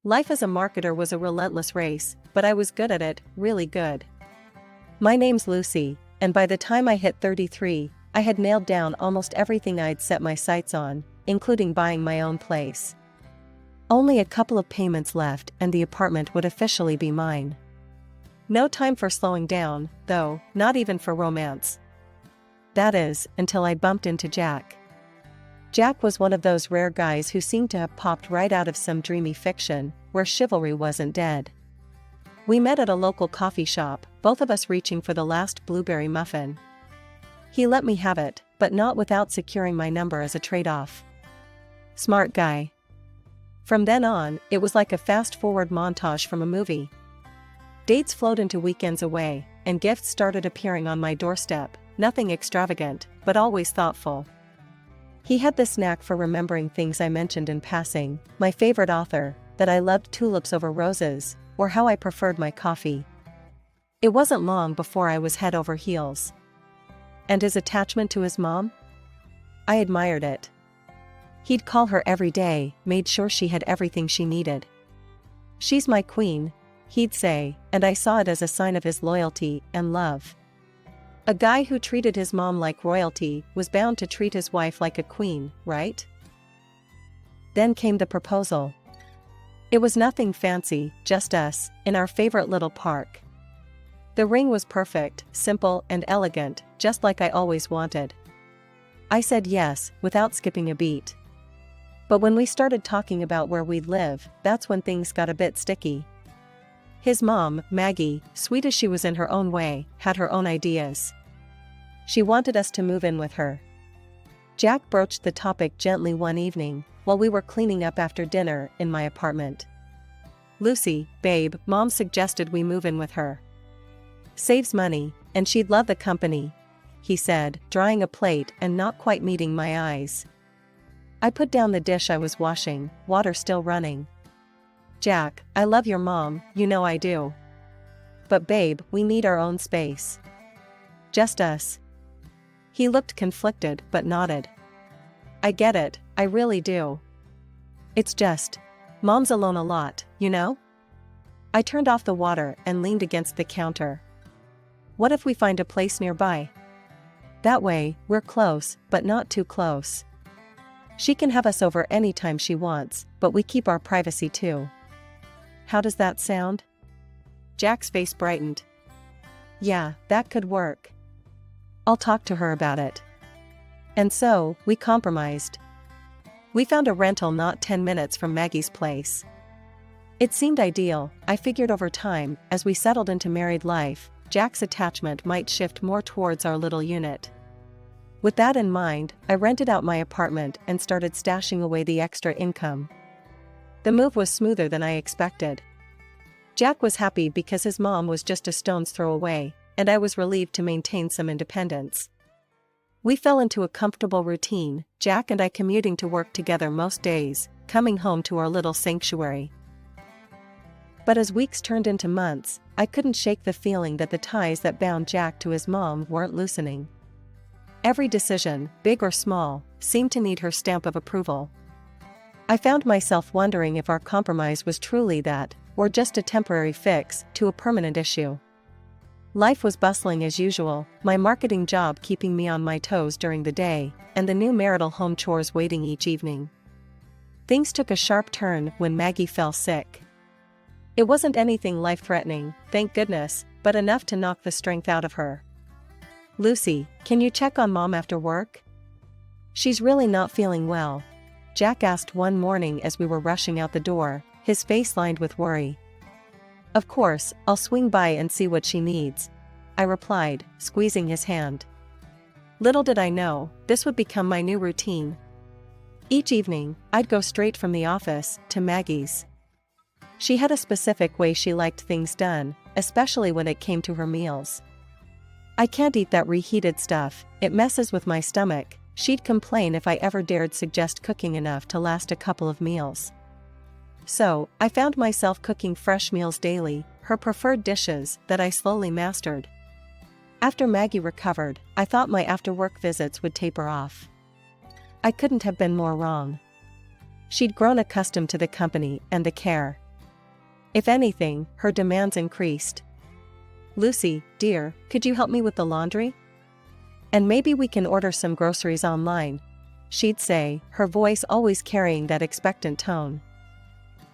Life as a marketer was a relentless race, but I was good at it, really good. My name's Lucy, and by the time I hit 33, I had nailed down almost everything I'd set my sights on, including buying my own place. Only a couple of payments left and the apartment would officially be mine. No time for slowing down, though, not even for romance. That is, until I bumped into Jack. Jack was one of those rare guys who seemed to have popped right out of some dreamy fiction, where chivalry wasn't dead. We met at a local coffee shop, both of us reaching for the last blueberry muffin. He let me have it, but not without securing my number as a trade-off. Smart guy. From then on, it was like a fast-forward montage from a movie. Dates flowed into weekends away, and gifts started appearing on my doorstep, nothing extravagant, but always thoughtful. He had this knack for remembering things I mentioned in passing, my favorite author, that I loved tulips over roses, or how I preferred my coffee. It wasn't long before I was head over heels. And his attachment to his mom? I admired it. He'd call her every day, made sure she had everything she needed. "She's my queen," he'd say, and I saw it as a sign of his loyalty and love. A guy who treated his mom like royalty was bound to treat his wife like a queen, right? Then came the proposal. It was nothing fancy, just us, in our favorite little park. The ring was perfect, simple and elegant, just like I always wanted. I said yes, without skipping a beat. But when we started talking about where we'd live, that's when things got a bit sticky. His mom, Maggie, sweet as she was in her own way, had her own ideas. She wanted us to move in with her. Jack broached the topic gently one evening, while we were cleaning up after dinner in my apartment. "Lucy, babe, Mom suggested we move in with her. Saves money, and she'd love the company," he said, drying a plate and not quite meeting my eyes. I put down the dish I was washing, water still running. "Jack, I love your mom, you know I do. But babe, we need our own space. Just us." He looked conflicted but nodded. "I get it, I really do. It's just, Mom's alone a lot, you know?" I turned off the water and leaned against the counter. "What if we find a place nearby? That way, we're close, but not too close. She can have us over anytime she wants, but we keep our privacy too. How does that sound?" Jack's face brightened. "Yeah, that could work. I'll talk to her about it." And so, we compromised. We found a rental not 10 minutes from Maggie's place. It seemed ideal. I figured over time, as we settled into married life, Jack's attachment might shift more towards our little unit. With that in mind, I rented out my apartment and started stashing away the extra income. The move was smoother than I expected. Jack was happy because his mom was just a stone's throw away, and I was relieved to maintain some independence. We fell into a comfortable routine, Jack and I commuting to work together most days, coming home to our little sanctuary. But as weeks turned into months, I couldn't shake the feeling that the ties that bound Jack to his mom weren't loosening. Every decision, big or small, seemed to need her stamp of approval. I found myself wondering if our compromise was truly that, or just a temporary fix to a permanent issue. Life was bustling as usual, my marketing job keeping me on my toes during the day, and the new marital home chores waiting each evening. Things took a sharp turn when Maggie fell sick. It wasn't anything life-threatening, thank goodness, but enough to knock the strength out of her. "Lucy, can you check on Mom after work? She's really not feeling well," Jack asked one morning as we were rushing out the door, his face lined with worry. "Of course, I'll swing by and see what she needs," I replied, squeezing his hand. Little did I know, this would become my new routine. Each evening, I'd go straight from the office to Maggie's. She had a specific way she liked things done, especially when it came to her meals. "I can't eat that reheated stuff, it messes with my stomach," she'd complain if I ever dared suggest cooking enough to last a couple of meals. So, I found myself cooking fresh meals daily, her preferred dishes that I slowly mastered. After Maggie recovered, I thought my after-work visits would taper off. I couldn't have been more wrong. She'd grown accustomed to the company and the care. If anything, her demands increased. "Lucy, dear, could you help me with the laundry? And maybe we can order some groceries online," she'd say, her voice always carrying that expectant tone.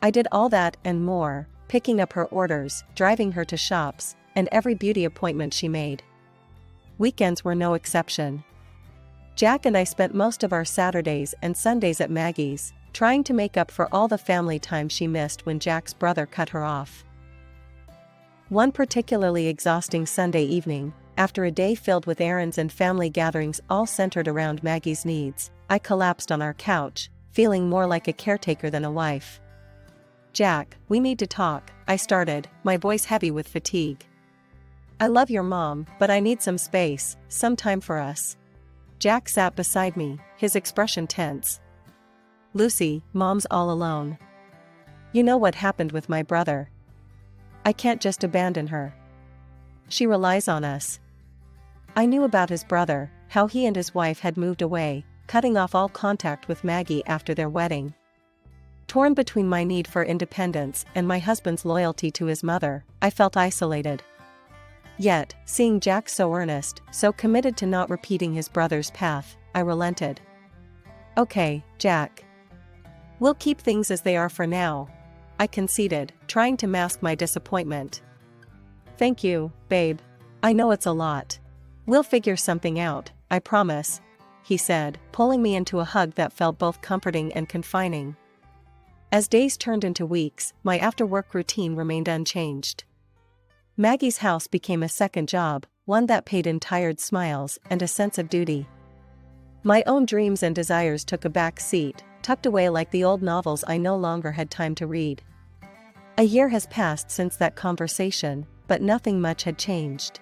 I did all that and more, picking up her orders, driving her to shops, and every beauty appointment she made. Weekends were no exception. Jack and I spent most of our Saturdays and Sundays at Maggie's, trying to make up for all the family time she missed when Jack's brother cut her off. One particularly exhausting Sunday evening, after a day filled with errands and family gatherings all centered around Maggie's needs, I collapsed on our couch, feeling more like a caretaker than a wife. "Jack, we need to talk," I started, my voice heavy with fatigue. "I love your mom, but I need some space, some time for us." Jack sat beside me, his expression tense. "Lucy, Mom's all alone. You know what happened with my brother. I can't just abandon her. She relies on us." I knew about his brother, how he and his wife had moved away, cutting off all contact with Maggie after their wedding. Torn between my need for independence and my husband's loyalty to his mother, I felt isolated. Yet, seeing Jack so earnest, so committed to not repeating his brother's path, I relented. "Okay, Jack. We'll keep things as they are for now," I conceded, trying to mask my disappointment. "Thank you, babe. I know it's a lot. We'll figure something out, I promise," he said, pulling me into a hug that felt both comforting and confining. As days turned into weeks, my after-work routine remained unchanged. Maggie's house became a second job, one that paid in tired smiles and a sense of duty. My own dreams and desires took a back seat, tucked away like the old novels I no longer had time to read. A year has passed since that conversation, but nothing much had changed.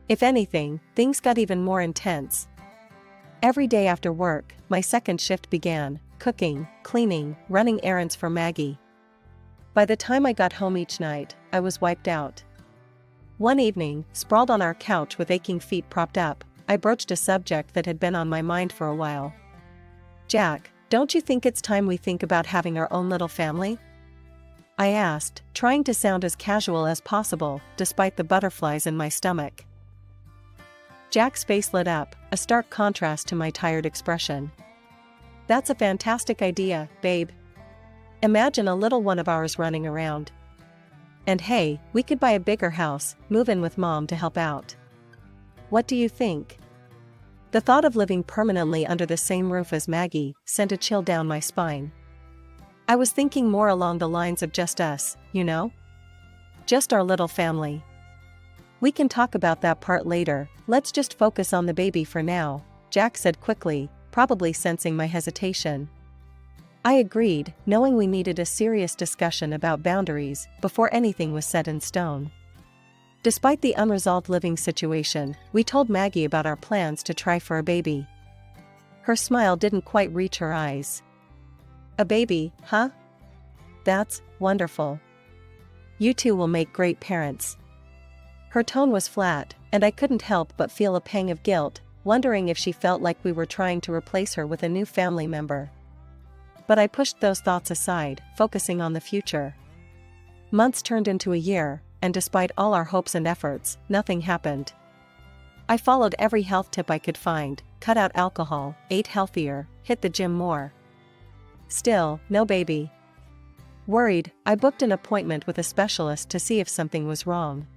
If anything, things got even more intense. Every day after work, my second shift began, cooking, cleaning, running errands for Maggie. By the time I got home each night, I was wiped out. One evening, sprawled on our couch with aching feet propped up, I broached a subject that had been on my mind for a while. "Jack, don't you think it's time we think about having our own little family?" I asked, trying to sound as casual as possible, despite the butterflies in my stomach. Jack's face lit up, a stark contrast to my tired expression. "That's a fantastic idea, babe. Imagine a little one of ours running around. And hey, we could buy a bigger house, move in with Mom to help out. What do you think?" The thought of living permanently under the same roof as Maggie sent a chill down my spine. I was thinking more along the lines of just us, you know? Just our little family. "We can talk about that part later, let's just focus on the baby for now," Jack said quickly, probably sensing my hesitation. I agreed, knowing we needed a serious discussion about boundaries before anything was set in stone. Despite the unresolved living situation, we told Maggie about our plans to try for a baby. Her smile didn't quite reach her eyes. "A baby, huh? That's wonderful. You two will make great parents." Her tone was flat, and I couldn't help but feel a pang of guilt, wondering if she felt like we were trying to replace her with a new family member. But I pushed those thoughts aside, focusing on the future. Months turned into a year, and despite all our hopes and efforts, nothing happened. I followed every health tip I could find, cut out alcohol, ate healthier, hit the gym more. Still, no baby. Worried, I booked an appointment with a specialist to see if something was wrong.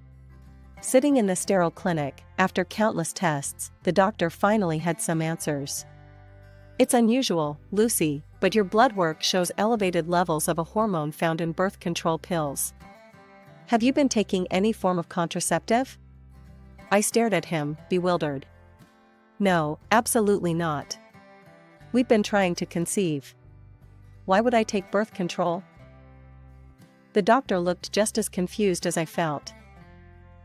Sitting in the sterile clinic, after countless tests, the doctor finally had some answers. "It's unusual, Lucy, but your blood work shows elevated levels of a hormone found in birth control pills. Have you been taking any form of contraceptive?" I stared at him, bewildered. "No, absolutely not. We've been trying to conceive. Why would I take birth control?" The doctor looked just as confused as I felt.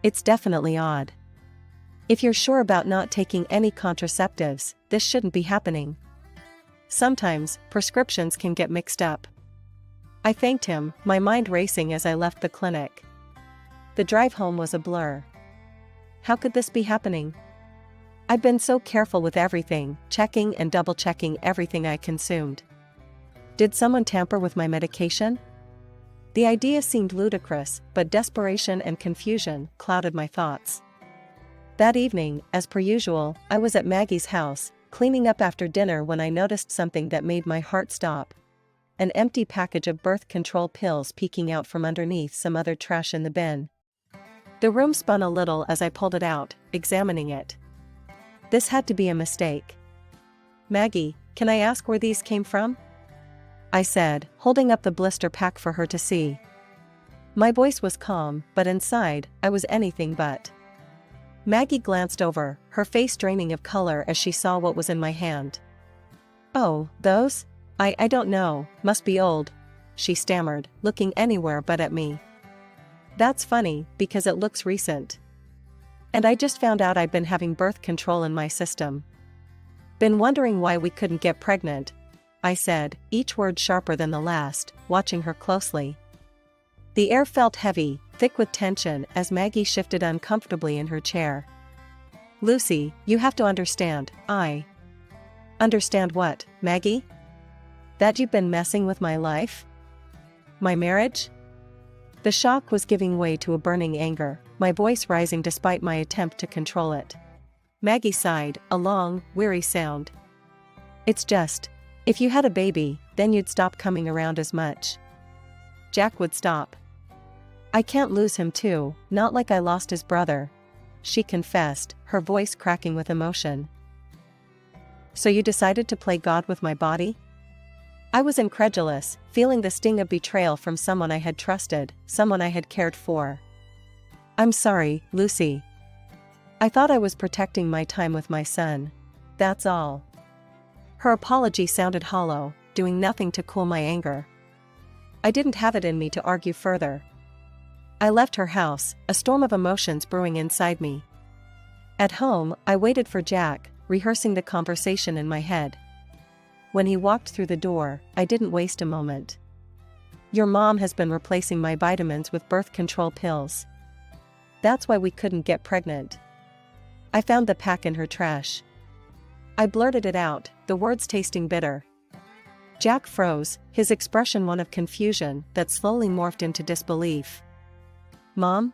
"It's definitely odd. If you're sure about not taking any contraceptives, this shouldn't be happening. Sometimes, prescriptions can get mixed up." I thanked him, my mind racing as I left the clinic. The drive home was a blur. How could this be happening? I'd been so careful with everything, checking and double-checking everything I consumed. Did someone tamper with my medication? The idea seemed ludicrous, but desperation and confusion clouded my thoughts. That evening, as per usual, I was at Maggie's house, cleaning up after dinner when I noticed something that made my heart stop. An empty package of birth control pills peeking out from underneath some other trash in the bin. The room spun a little as I pulled it out, examining it. This had to be a mistake. "Maggie, can I ask where these came from?" I said, holding up the blister pack for her to see. My voice was calm, but inside, I was anything but. Maggie glanced over, her face draining of color as she saw what was in my hand. "Oh, those? I don't know, must be old," she stammered, looking anywhere but at me. "That's funny, because it looks recent. And I just found out I've been having birth control in my system. Been wondering why we couldn't get pregnant," I said, each word sharper than the last, watching her closely. The air felt heavy, thick with tension as Maggie shifted uncomfortably in her chair. "Lucy, you have to understand, Understand what, Maggie? That you've been messing with my life? My marriage?" The shock was giving way to a burning anger, my voice rising despite my attempt to control it. Maggie sighed, a long, weary sound. "It's just, if you had a baby, then you'd stop coming around as much. Jack would stop. I can't lose him too, not like I lost his brother," she confessed, her voice cracking with emotion. "So you decided to play God with my body?" I was incredulous, feeling the sting of betrayal from someone I had trusted, someone I had cared for. "I'm sorry, Lucy. I thought I was protecting my time with my son. That's all." Her apology sounded hollow, doing nothing to cool my anger. I didn't have it in me to argue further. I left her house, a storm of emotions brewing inside me. At home, I waited for Jack, rehearsing the conversation in my head. When he walked through the door, I didn't waste a moment. "Your mom has been replacing my vitamins with birth control pills. That's why we couldn't get pregnant. I found the pack in her trash." I blurted it out, the words tasting bitter. Jack froze, his expression one of confusion that slowly morphed into disbelief. "Mom?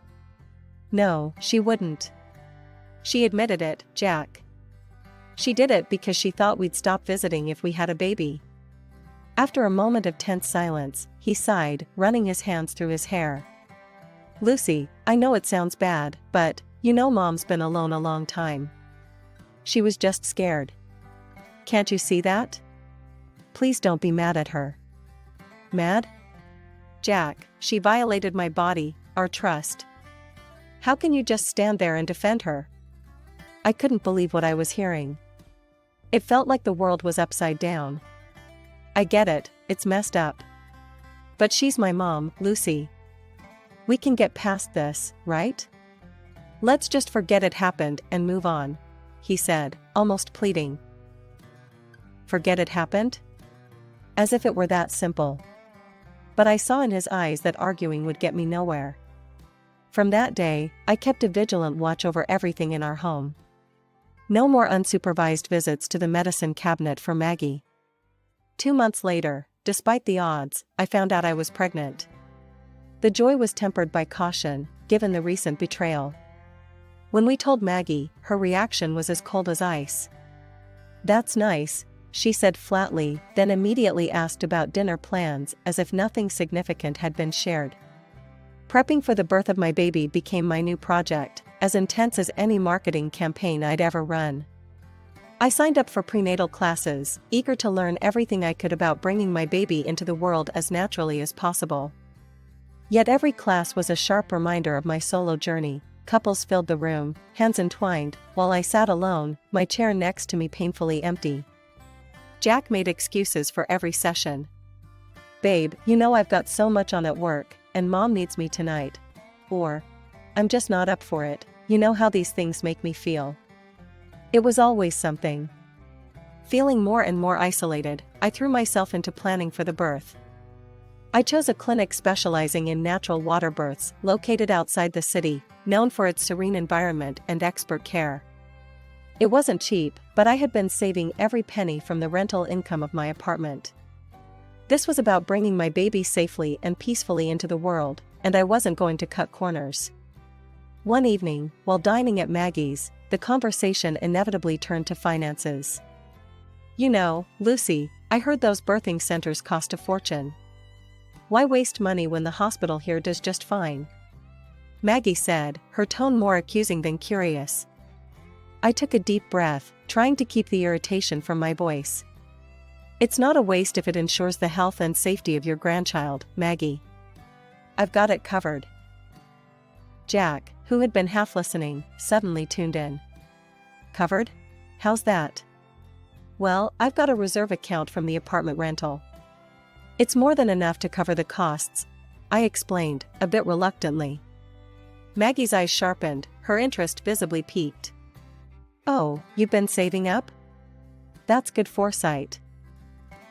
No, she wouldn't. She admitted it, Jack. She did it because she thought we'd stop visiting if we had a baby." After a moment of tense silence, he sighed, running his hands through his hair. "Lucy, I know it sounds bad, but, you know Mom's been alone a long time. She was just scared. Can't you see that? Please don't be mad at her." "Mad? Jack, she violated my body, our trust. How can you just stand there and defend her?" I couldn't believe what I was hearing. It felt like the world was upside down. "I get it, it's messed up. But she's my mom, Lucy. We can get past this, right? Let's just forget it happened and move on," he said, almost pleading. Forget it happened? As if it were that simple. But I saw in his eyes that arguing would get me nowhere. From that day, I kept a vigilant watch over everything in our home. No more unsupervised visits to the medicine cabinet for Maggie. 2 months later, despite the odds, I found out I was pregnant. The joy was tempered by caution, given the recent betrayal. When we told Maggie, her reaction was as cold as ice. "That's nice," she said flatly, then immediately asked about dinner plans as if nothing significant had been shared. Prepping for the birth of my baby became my new project, as intense as any marketing campaign I'd ever run. I signed up for prenatal classes, eager to learn everything I could about bringing my baby into the world as naturally as possible. Yet every class was a sharp reminder of my solo journey. Couples filled the room, hands entwined, while I sat alone, my chair next to me painfully empty. Jack made excuses for every session. "Babe, you know I've got so much on at work, and Mom needs me tonight." Or, "I'm just not up for it, you know how these things make me feel." It was always something. Feeling more and more isolated, I threw myself into planning for the birth. I chose a clinic specializing in natural water births, located outside the city, known for its serene environment and expert care. It wasn't cheap, but I had been saving every penny from the rental income of my apartment. This was about bringing my baby safely and peacefully into the world, and I wasn't going to cut corners. One evening, while dining at Maggie's, the conversation inevitably turned to finances. "You know, Lucy, I heard those birthing centers cost a fortune. Why waste money when the hospital here does just fine?" Maggie said, her tone more accusing than curious. I took a deep breath, trying to keep the irritation from my voice. "It's not a waste if it ensures the health and safety of your grandchild, Maggie. I've got it covered." Jack, who had been half listening, suddenly tuned in. "Covered? How's that?" "Well, I've got a reserve account from the apartment rental. It's more than enough to cover the costs," I explained, a bit reluctantly. Maggie's eyes sharpened, her interest visibly piqued. "Oh, you've been saving up? That's good foresight."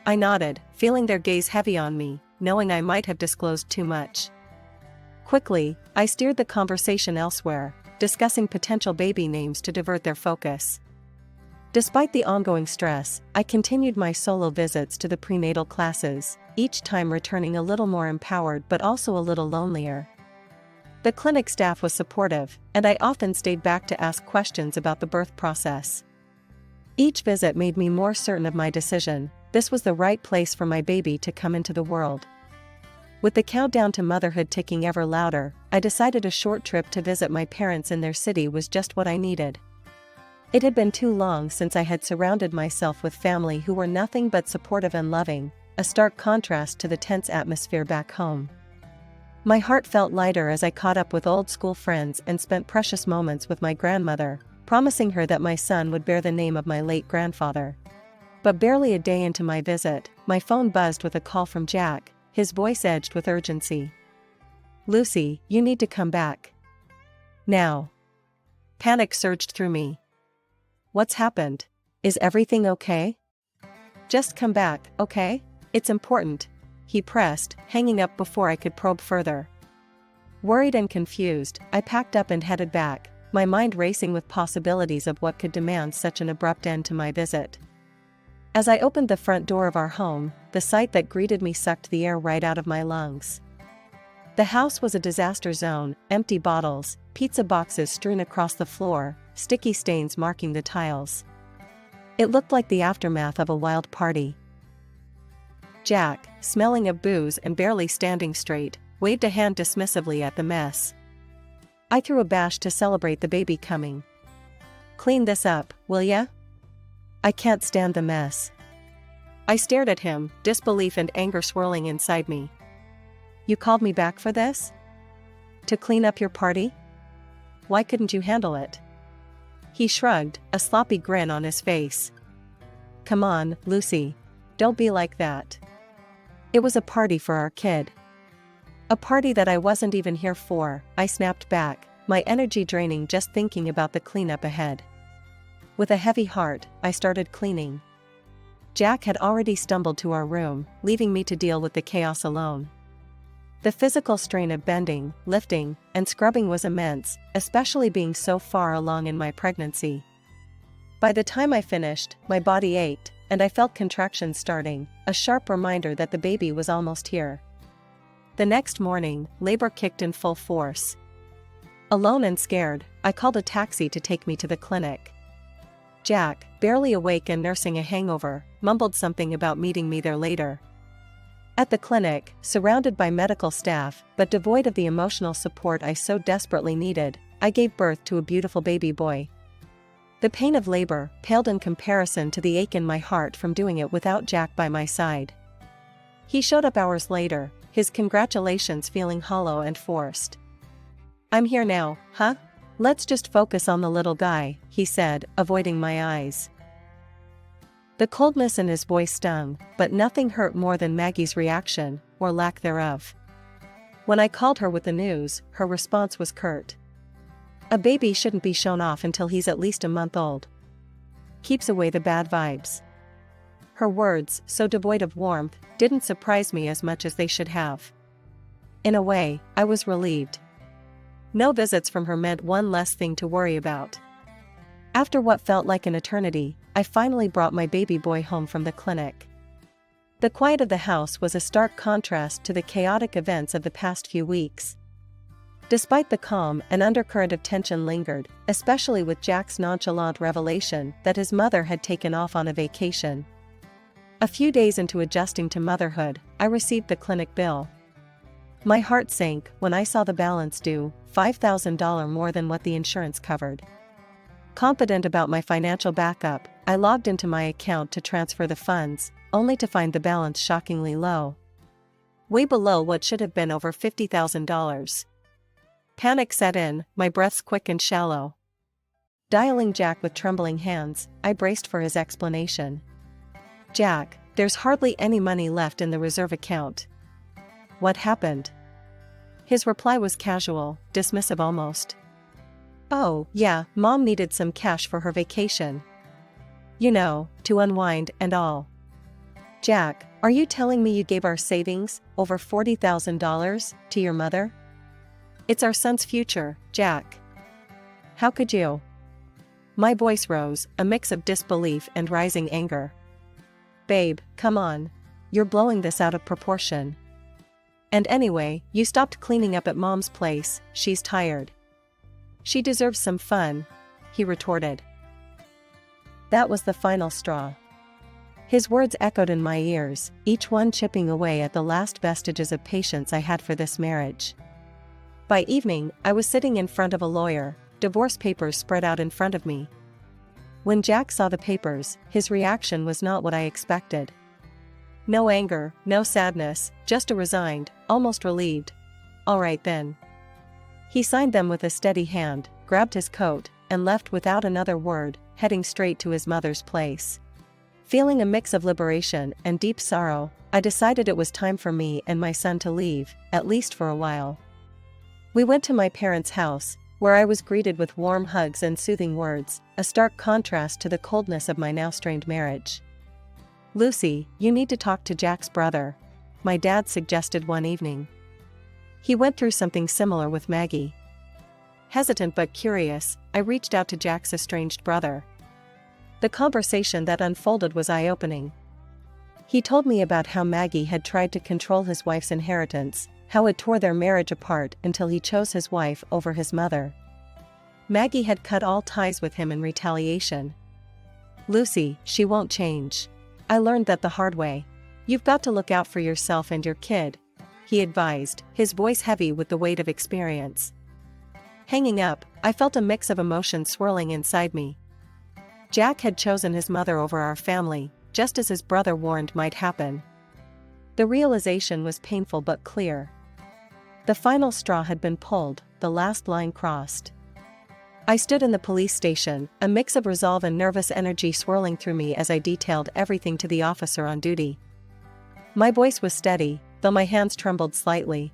I nodded, feeling their gaze heavy on me, knowing I might have disclosed too much. Quickly, I steered the conversation elsewhere, discussing potential baby names to divert their focus. Despite the ongoing stress, I continued my solo visits to the prenatal classes, each time returning a little more empowered but also a little lonelier. The clinic staff was supportive, and I often stayed back to ask questions about the birth process. Each visit made me more certain of my decision: this was the right place for my baby to come into the world. With the countdown to motherhood ticking ever louder, I decided a short trip to visit my parents in their city was just what I needed. It had been too long since I had surrounded myself with family who were nothing but supportive and loving, a stark contrast to the tense atmosphere back home. My heart felt lighter as I caught up with old school friends and spent precious moments with my grandmother, promising her that my son would bear the name of my late grandfather. But barely a day into my visit, my phone buzzed with a call from Jack, his voice edged with urgency. "Lucy, you need to come back. Now." Panic surged through me. "What's happened? Is everything okay?" "Just come back, okay? It's important," he pressed, hanging up before I could probe further. Worried and confused, I packed up and headed back, my mind racing with possibilities of what could demand such an abrupt end to my visit. As I opened the front door of our home, the sight that greeted me sucked the air right out of my lungs. The house was a disaster zone, empty bottles, pizza boxes strewn across the floor, sticky stains marking the tiles. It looked like the aftermath of a wild party. Jack, smelling of booze and barely standing straight, waved a hand dismissively at the mess. I threw a bash to celebrate the baby coming. "Clean this up, will ya? I can't stand the mess." I stared at him, disbelief and anger swirling inside me. "You called me back for this? To clean up your party? Why couldn't you handle it?" He shrugged, a sloppy grin on his face. "Come on, Lucy. Don't be like that. It was a party for our kid." "A party that I wasn't even here for," I snapped back, my energy draining just thinking about the cleanup ahead. With a heavy heart, I started cleaning. Jack had already stumbled to our room, leaving me to deal with the chaos alone. The physical strain of bending, lifting, and scrubbing was immense, especially being so far along in my pregnancy. By the time I finished, my body ached, and I felt contractions starting, a sharp reminder that the baby was almost here. The next morning, labor kicked in full force. Alone and scared, I called a taxi to take me to the clinic. Jack, barely awake and nursing a hangover, mumbled something about meeting me there later. At the clinic, surrounded by medical staff, but devoid of the emotional support I so desperately needed, I gave birth to a beautiful baby boy. The pain of labor paled in comparison to the ache in my heart from doing it without Jack by my side. He showed up hours later, his congratulations feeling hollow and forced. "I'm here now, huh? Let's just focus on the little guy," he said, avoiding my eyes. The coldness in his voice stung, but nothing hurt more than Maggie's reaction, or lack thereof. When I called her with the news, her response was curt. "A baby shouldn't be shown off until he's at least a month old. Keeps away the bad vibes." Her words, so devoid of warmth, didn't surprise me as much as they should have. In a way, I was relieved. No visits from her meant one less thing to worry about. After what felt like an eternity, I finally brought my baby boy home from the clinic. The quiet of the house was a stark contrast to the chaotic events of the past few weeks. Despite the calm, an undercurrent of tension lingered, especially with Jack's nonchalant revelation that his mother had taken off on a vacation. A few days into adjusting to motherhood, I received the clinic bill. My heart sank when I saw the balance due, $5,000 more than what the insurance covered. Confident about my financial backup, I logged into my account to transfer the funds, only to find the balance shockingly low. Way below what should have been over $50,000. Panic set in, my breaths quick and shallow. Dialing Jack with trembling hands, I braced for his explanation. "Jack, there's hardly any money left in the reserve account." "What happened?" His reply was casual, dismissive almost. "Oh, yeah, Mom needed some cash for her vacation. You know, to unwind and all." "Jack, are you telling me you gave our savings, over $40,000, to your mother?" "It's our son's future, Jack." "How could you?" My voice rose, a mix of disbelief and rising anger. "Babe, come on. You're blowing this out of proportion. And anyway, you stopped cleaning up at Mom's place, she's tired." "She deserves some fun," he retorted. That was the final straw. His words echoed in my ears, each one chipping away at the last vestiges of patience I had for this marriage. By evening, I was sitting in front of a lawyer, divorce papers spread out in front of me. When Jack saw the papers, his reaction was not what I expected. No anger, no sadness, just a resigned, almost relieved, "All right then." He signed them with a steady hand, grabbed his coat, and left without another word, heading straight to his mother's place. Feeling a mix of liberation and deep sorrow, I decided it was time for me and my son to leave, at least for a while. We went to my parents' house, where I was greeted with warm hugs and soothing words, a stark contrast to the coldness of my now strained marriage. "Lucy, you need to talk to Jack's brother," my dad suggested one evening. He went through something similar with Maggie. Hesitant but curious, I reached out to Jack's estranged brother. The conversation that unfolded was eye-opening. He told me about how Maggie had tried to control his wife's inheritance, how it tore their marriage apart until he chose his wife over his mother. Maggie had cut all ties with him in retaliation. "Lucy, she won't change. I learned that the hard way. You've got to look out for yourself and your kid," he advised, his voice heavy with the weight of experience. Hanging up, I felt a mix of emotions swirling inside me. Jack had chosen his mother over our family, just as his brother warned might happen. The realization was painful but clear. The final straw had been pulled, the last line crossed. I stood in the police station, a mix of resolve and nervous energy swirling through me as I detailed everything to the officer on duty. My voice was steady, though my hands trembled slightly.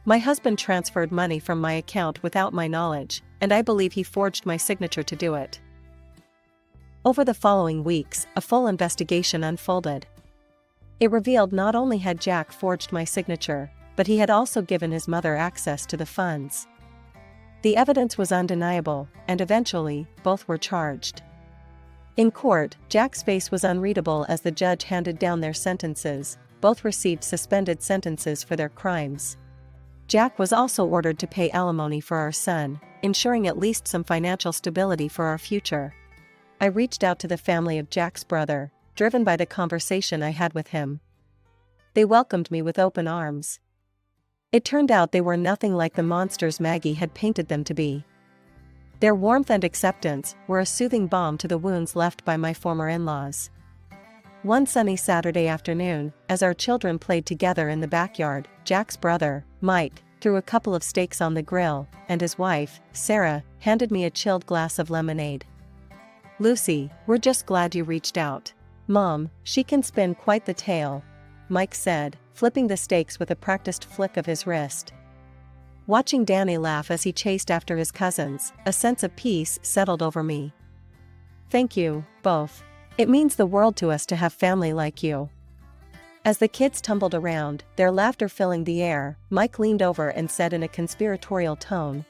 My husband transferred money from my account without my knowledge, and I believe he forged my signature to do it. Over the following weeks, a full investigation unfolded. It revealed not only had Jack forged my signature, but he had also given his mother access to the funds. The evidence was undeniable, and eventually, both were charged. In court, Jack's face was unreadable as the judge handed down their sentences. Both received suspended sentences for their crimes. Jack was also ordered to pay alimony for our son, ensuring at least some financial stability for our future. I reached out to the family of Jack's brother, driven by the conversation I had with him. They welcomed me with open arms. It turned out they were nothing like the monsters Maggie had painted them to be. Their warmth and acceptance were a soothing balm to the wounds left by my former in-laws. One sunny Saturday afternoon, as our children played together in the backyard, Jack's brother, Mike, threw a couple of steaks on the grill, and his wife, Sarah, handed me a chilled glass of lemonade. "Lucy, we're just glad you reached out. Mom, she can spin quite the tale," Mike said, flipping the steaks with a practiced flick of his wrist. Watching Danny laugh as he chased after his cousins, a sense of peace settled over me. "Thank you, both. It means the world to us to have family like you." As the kids tumbled around, their laughter filling the air, Mike leaned over and said in a conspiratorial tone,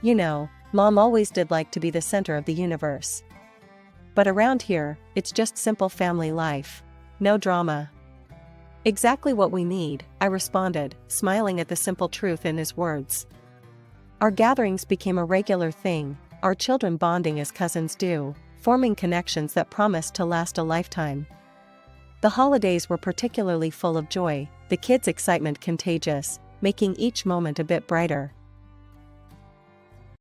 "You know, Mom always did like to be the center of the universe. But around here, it's just simple family life. No drama." Exactly what we need, I responded, smiling at the simple truth in his words. Our gatherings became a regular thing, our children bonding as cousins do, forming connections that promised to last a lifetime. The holidays were particularly full of joy, the kids' excitement contagious, making each moment a bit brighter.